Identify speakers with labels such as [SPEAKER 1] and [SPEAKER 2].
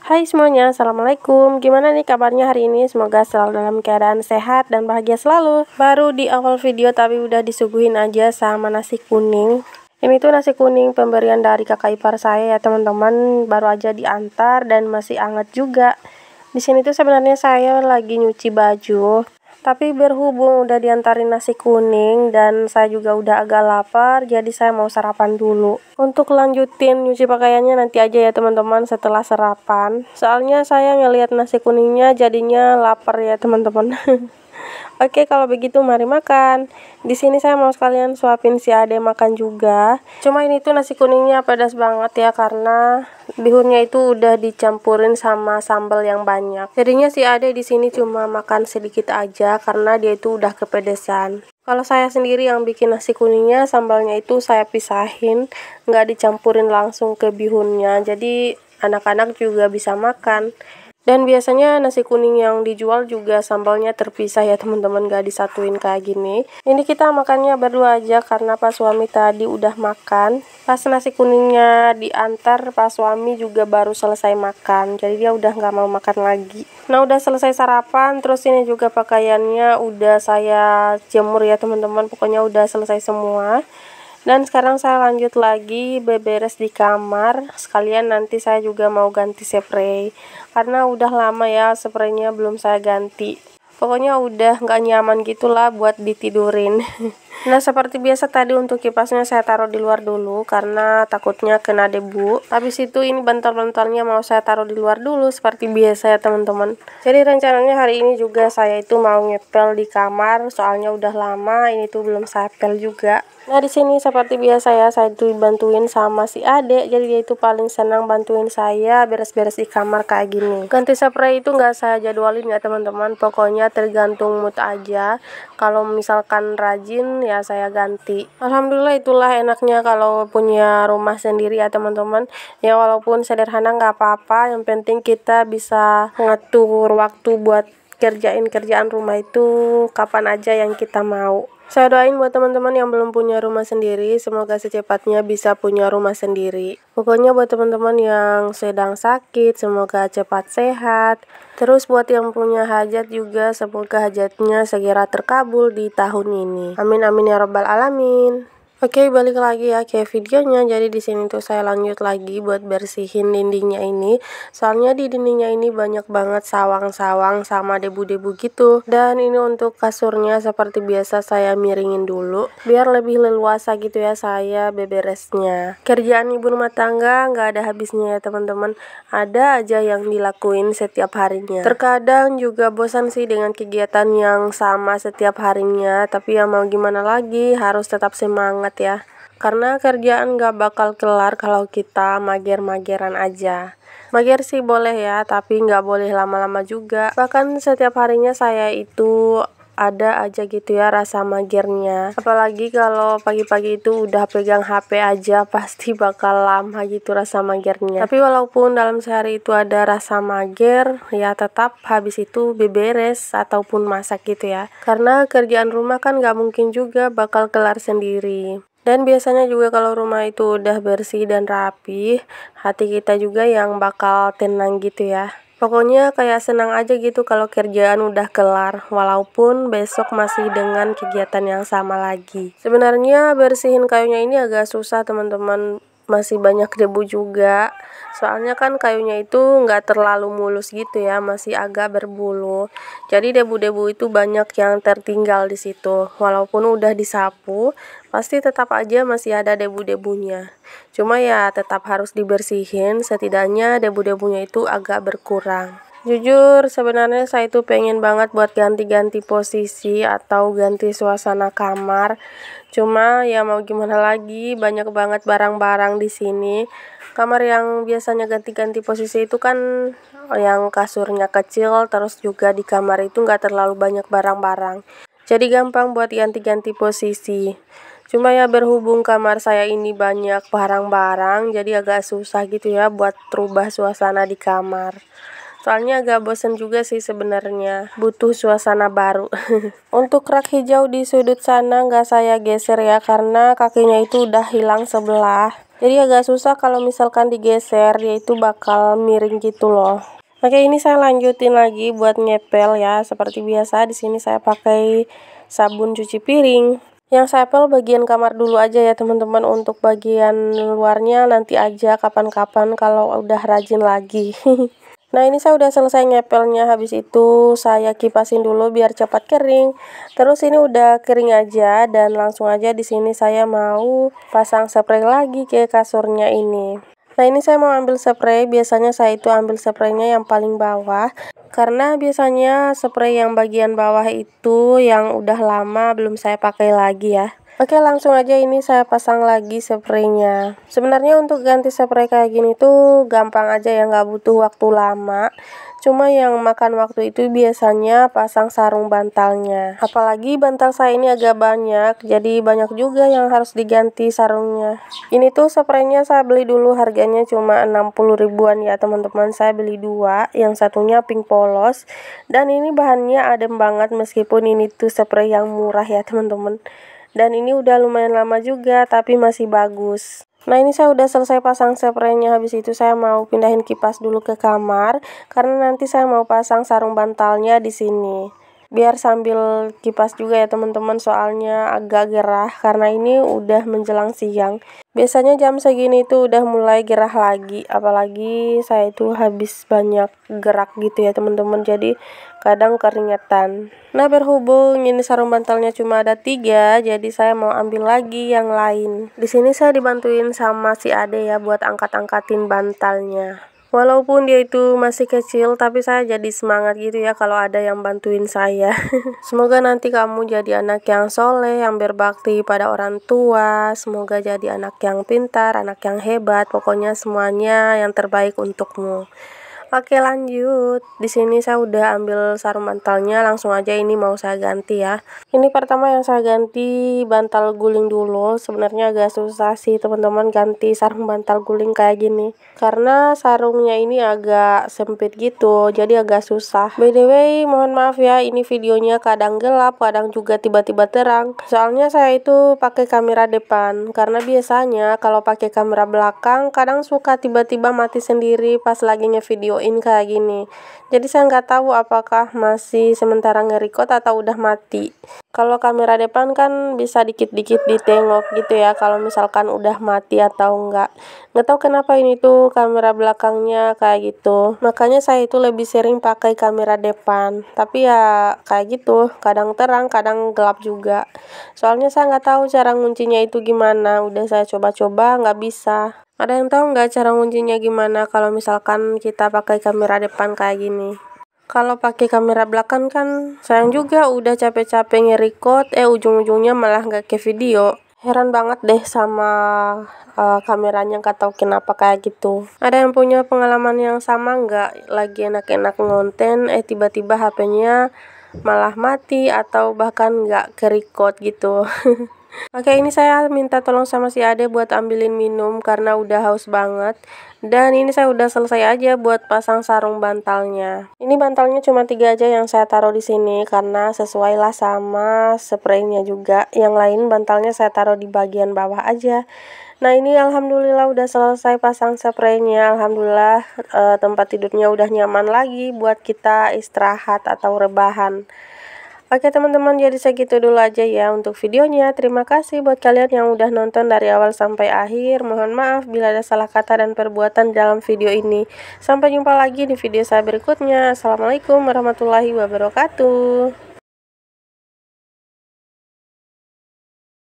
[SPEAKER 1] Hai semuanya, Assalamualaikum. Gimana nih kabarnya hari ini? Semoga selalu dalam keadaan sehat dan bahagia selalu. Baru di awal video tapi udah disuguhin aja sama nasi kuning. Ini tuh nasi kuning pemberian dari kakak ipar saya ya teman-teman. Baru aja diantar dan masih hangat juga. Di sini tuh sebenarnya saya lagi nyuci baju. Tapi berhubung udah diantarin nasi kuning dan saya juga udah agak lapar, jadi saya mau sarapan dulu. Untuk lanjutin nyuci pakaiannya nanti aja ya teman-teman setelah sarapan. Soalnya saya ngelihat nasi kuningnya jadinya lapar ya teman-teman. Oke, kalau begitu mari makan. Di sini saya mau sekalian suapin si Ade makan juga. Cuma ini tuh nasi kuningnya pedas banget ya karena bihunnya itu udah dicampurin sama sambal yang banyak. Jadinya si Ade di sini cuma makan sedikit aja karena dia itu udah kepedesan. Kalau saya sendiri yang bikin nasi kuningnya, sambalnya itu saya pisahin, nggak dicampurin langsung ke bihunnya. Jadi anak-anak juga bisa makan. Dan biasanya nasi kuning yang dijual juga sambalnya terpisah ya teman-teman, gak disatuin kayak gini. Ini kita makannya berdua aja karena pas suami tadi udah makan. Pas nasi kuningnya diantar, pas suami juga baru selesai makan. Jadi dia udah gak mau makan lagi. Nah udah selesai sarapan, terus ini juga pakaiannya udah saya jemur ya teman-teman. Pokoknya udah selesai semua. Dan sekarang saya lanjut lagi beberes di kamar. Sekalian nanti saya juga mau ganti spray. Karena udah lama ya spraynya belum saya ganti. Pokoknya udah nggak nyaman gitulah buat ditidurin. Nah seperti biasa tadi untuk kipasnya saya taruh di luar dulu karena takutnya kena debu. Habis itu ini bantal-bantalnya mau saya taruh di luar dulu seperti biasa ya teman-teman. Jadi rencananya hari ini juga saya itu mau ngepel di kamar soalnya udah lama ini tuh belum saya pel juga. Nah di sini seperti biasa ya saya tuh bantuin sama si Ade, jadi dia itu paling senang bantuin saya beres-beres di kamar kayak gini. Ganti spray itu nggak saya jadwalin ya teman-teman, pokoknya tergantung mood aja. Kalau misalkan rajin ya saya ganti. Alhamdulillah itulah enaknya kalau punya rumah sendiri ya teman-teman. Ya walaupun sederhana nggak apa-apa, yang penting kita bisa ngatur waktu buat kerjain kerjaan rumah itu kapan aja yang kita mau. Saya doain buat teman-teman yang belum punya rumah sendiri, semoga secepatnya bisa punya rumah sendiri. Pokoknya buat teman-teman yang sedang sakit, semoga cepat sehat. Terus buat yang punya hajat juga, semoga hajatnya segera terkabul di tahun ini. Amin amin ya rabbal alamin. Oke, balik lagi ya ke videonya. Jadi di sini tuh saya lanjut lagi buat bersihin dindingnya ini. Soalnya di dindingnya ini banyak banget sawang-sawang sama debu-debu gitu. Dan ini untuk kasurnya seperti biasa saya miringin dulu biar lebih leluasa gitu ya saya beberesnya. Kerjaan ibu rumah tangga nggak ada habisnya ya teman-teman. Ada aja yang dilakuin setiap harinya. Terkadang juga bosan sih dengan kegiatan yang sama setiap harinya. Tapi ya mau gimana lagi, harus tetap semangat ya, karena kerjaan gak bakal kelar kalau kita mager-mageran aja. Mager sih boleh ya, tapi nggak boleh lama-lama juga. Bahkan setiap harinya saya itu ada aja gitu ya rasa magernya. Apalagi kalau pagi-pagi itu udah pegang HP aja pasti bakal lama gitu rasa magernya. Tapi walaupun dalam sehari itu ada rasa mager, ya tetap habis itu beberes ataupun masak gitu ya. Karena kerjaan rumah kan nggak mungkin juga bakal kelar sendiri. Dan biasanya juga kalau rumah itu udah bersih dan rapi, hati kita juga yang bakal tenang gitu ya. Pokoknya kayak senang aja gitu kalau kerjaan udah kelar, walaupun besok masih dengan kegiatan yang sama lagi. Sebenarnya bersihin kayunya ini agak susah teman-teman, masih banyak debu juga. Soalnya kan kayunya itu nggak terlalu mulus gitu ya, masih agak berbulu. Jadi debu-debu itu banyak yang tertinggal di situ. Walaupun udah disapu, pasti tetap aja masih ada debu-debunya. Cuma ya tetap harus dibersihin, setidaknya debu-debunya itu agak berkurang. Jujur sebenarnya saya itu pengen banget buat ganti-ganti posisi atau ganti suasana kamar. Cuma ya mau gimana lagi, banyak banget barang-barang di sini. Kamar yang biasanya ganti-ganti posisi itu kan yang kasurnya kecil, terus juga di kamar itu nggak terlalu banyak barang-barang. Jadi gampang buat ganti-ganti posisi. Cuma ya berhubung kamar saya ini banyak barang-barang, jadi agak susah gitu ya buat rubah suasana di kamar. Soalnya agak bosen juga sih sebenarnya, butuh suasana baru. Untuk rak hijau di sudut sana nggak saya geser ya, karena kakinya itu udah hilang sebelah. Jadi agak susah kalau misalkan digeser, dia itu bakal miring gitu loh. Oke, ini saya lanjutin lagi buat ngepel ya. Seperti biasa di sini saya pakai sabun cuci piring. Yang saya pel bagian kamar dulu aja ya teman-teman, untuk bagian luarnya nanti aja kapan-kapan kalau udah rajin lagi. Nah, ini saya udah selesai ngepelnya, habis itu saya kipasin dulu biar cepat kering. Terus ini udah kering aja dan langsung aja di sini saya mau pasang spray lagi ke kasurnya ini. Nah, ini saya mau ambil spray, biasanya saya itu ambil spraynya yang paling bawah. Karena biasanya spray yang bagian bawah itu yang udah lama belum saya pakai lagi ya. Oke, langsung aja ini saya pasang lagi spraynya. Sebenarnya untuk ganti spray kayak gini tuh gampang aja ya, nggak butuh waktu lama. Cuma yang makan waktu itu biasanya pasang sarung bantalnya. Apalagi bantal saya ini agak banyak, jadi banyak juga yang harus diganti sarungnya. Ini tuh spraynya saya beli dulu, harganya cuma 60 ribuan ya teman-teman. Saya beli dua, yang satunya pink polos. Dan ini bahannya adem banget meskipun ini tuh spray yang murah ya teman-teman. Dan ini udah lumayan lama juga, tapi masih bagus. Nah, ini saya udah selesai pasang spraynya, habis itu saya mau pindahin kipas dulu ke kamar, karena nanti saya mau pasang sarung bantalnya di sini. Biar sambil kipas juga ya teman-teman, soalnya agak gerah, karena ini udah menjelang siang. Biasanya jam segini tuh udah mulai gerah lagi, apalagi saya itu habis banyak gerak gitu ya teman-teman, jadi kadang keringetan. Nah, berhubung ini sarung bantalnya cuma ada 3, jadi saya mau ambil lagi yang lain. Di sini saya dibantuin sama si Ade ya buat angkat-angkatin bantalnya. Walaupun dia itu masih kecil, tapi saya jadi semangat gitu ya kalau ada yang bantuin saya. Semoga nanti kamu jadi anak yang soleh, yang berbakti pada orang tua. Semoga jadi anak yang pintar, anak yang hebat. Pokoknya semuanya yang terbaik untukmu. Oke, lanjut. Di sini saya udah ambil sarung bantalnya, langsung aja ini mau saya ganti ya. Ini pertama yang saya ganti bantal guling dulu. Sebenarnya agak susah sih teman-teman ganti sarung bantal guling kayak gini. Karena sarungnya ini agak sempit gitu, jadi agak susah. By the way, mohon maaf ya, ini videonya kadang gelap, kadang juga tiba-tiba terang. Soalnya saya itu pakai kamera depan, karena biasanya kalau pakai kamera belakang kadang suka tiba-tiba mati sendiri pas lagi ngevideoin kayak gini. Jadi saya nggak tahu apakah masih sementara nge-record atau udah mati. Kalau kamera depan kan bisa dikit-dikit ditengok gitu ya, kalau misalkan udah mati atau enggak. Nggak tahu kenapa ini tuh kamera belakangnya kayak gitu. Makanya saya itu lebih sering pakai kamera depan. Tapi ya kayak gitu, kadang terang, kadang gelap juga. Soalnya saya nggak tahu cara nguncinya itu gimana. Udah saya coba-coba nggak bisa. Ada yang tahu nggak cara nguncinya gimana kalau misalkan kita pakai kamera depan kayak gini? Kalau pakai kamera belakang kan sayang juga, udah capek-capek nge-record, ujung-ujungnya malah nggak ke video. Heran banget deh sama kameranya, nggak tahu kenapa kayak gitu. Ada yang punya pengalaman yang sama nggak? Lagi enak-enak ngonten, tiba-tiba HP-nya malah mati atau bahkan nggak ke-record gitu. Oke, ini saya minta tolong sama si Ade buat ambilin minum karena udah haus banget. Dan ini saya udah selesai aja buat pasang sarung bantalnya. Ini bantalnya cuma 3 aja yang saya taruh di sini karena sesuai lah sama spraynya juga. Yang lain bantalnya saya taruh di bagian bawah aja. Nah, ini alhamdulillah udah selesai pasang spraynya. Alhamdulillah tempat tidurnya udah nyaman lagi buat kita istirahat atau rebahan. Oke teman-teman, jadi segitu dulu aja ya untuk videonya. Terima kasih buat kalian yang udah nonton dari awal sampai akhir. Mohon maaf bila ada salah kata dan perbuatan dalam video ini. Sampai jumpa lagi di video saya berikutnya. Assalamualaikum warahmatullahi wabarakatuh.